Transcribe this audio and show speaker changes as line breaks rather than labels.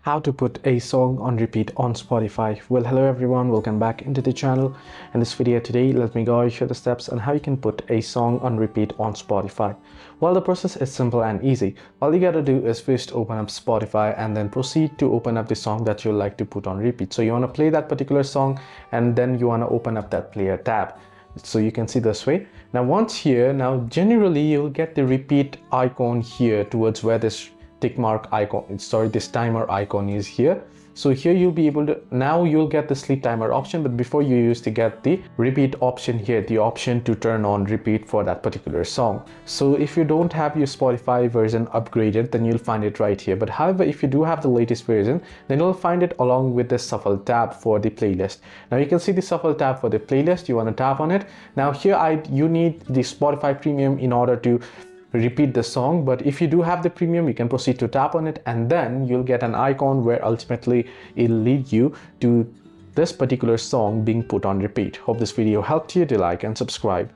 How to put a song on repeat on Spotify. Well, hello everyone, welcome back into the channel. In this video today, let me guide you the steps on how you can put a song on repeat on Spotify. Well, the process is simple and easy. All you gotta do is first open up Spotify and then proceed to open up the song that you like to put on repeat. So you want to play that particular song and then you want to open up that player tab. So you can see this way. Now once here, generally you'll get the repeat icon here towards where this tick mark icon, this timer icon is here. So here you'll be able to, now you'll get the sleep timer option, but before you used to get the repeat option here, the option to turn on repeat for that particular song. So if you don't have your Spotify version upgraded, then you'll find it right here. But however, if you do have the latest version, then you'll find it along with the shuffle tab for the playlist. Now you can see the shuffle tab for the playlist. You want to tap on it. Now here you need the Spotify premium in order to repeat the song, but if you do have the premium, you can proceed to tap on it and then you'll get an icon where ultimately it'll lead you to this particular song being put on repeat. Hope this video helped you. Do like and subscribe.